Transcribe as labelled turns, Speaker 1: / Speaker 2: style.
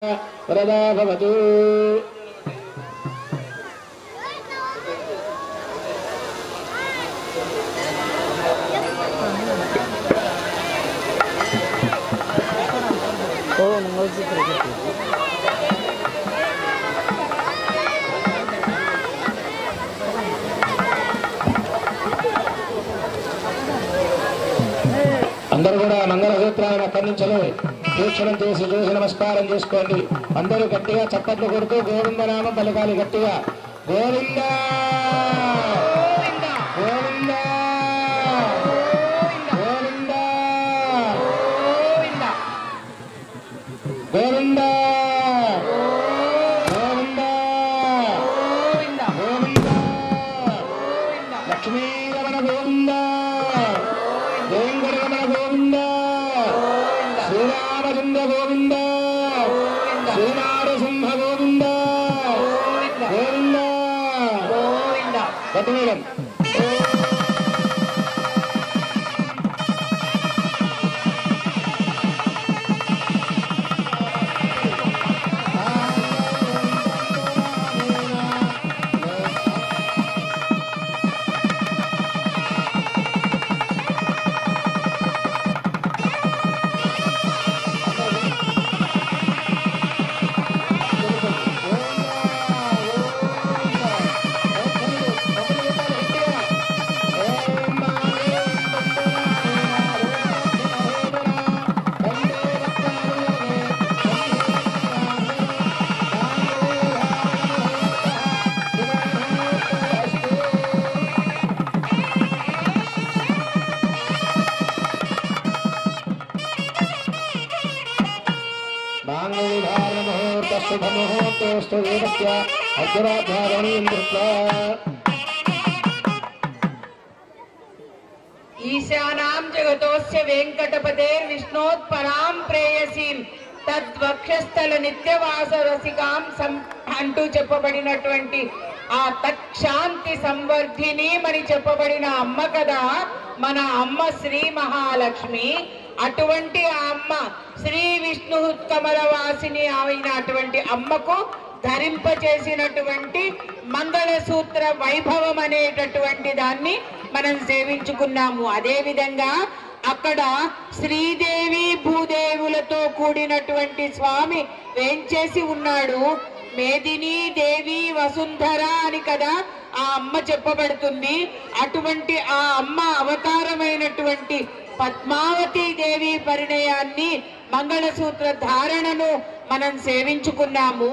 Speaker 1: वरदा भवतु। అందరూ కూడా మంగళసూత్రాలను అక్కడి నుంచి వీక్షణం చేసి చూసి నమస్కారం చేసుకోండి. అందరూ గట్టిగా చప్పట్లు కొడుతూ గోవిందనామం పలకాలి. గట్టిగా గోవింద గోవింద గోవింద గోవింద గోవింద గోవింద లక్ష్మీరమణ గోవింద వెంకటరమణ గోవింద శ్రీరామచంద్ర గోవింద శ్రీనారసింహ గోవింద గోవింద గతమేడం शुभमुहूर्तोऽस्तु वेदस्य अग्राधारणीं कृत्वा
Speaker 2: ईशानां जगतोस्य वेंकटपतेर्विष्णोत्परां प्रेयसीं तद्वक्षस्थल नित्यवास रसिकां అంటూ చెప్పబడినటువంటి ఆ తక్షాంతి సంవర్ధిని అని చెప్పబడిన అమ్మ కదా మన అమ్మ శ్రీ మహాలక్ష్మి. అటువంటి ఆ అమ్మ శ్రీ విష్ణు కమలవాసిని అయినటువంటి అమ్మకు ధరింపచేసినటువంటి మంగళసూత్ర వైభవం అనేటటువంటి దాన్ని మనం సేవించుకున్నాము. అదే విధంగా అక్కడ శ్రీదేవి భూదేవులతో కూడినటువంటి స్వామి వేంచేసి ఉన్నాడు. మేదిని దేవి వసుంధర అని కదా ఆ అమ్మ చెప్పబడుతుంది. అటువంటి ఆ అమ్మ అవతారమైనటువంటి పద్మావతి దేవి పరిణయాన్ని మంగళసూత్ర ధారణను మనం సేవించుకున్నాము.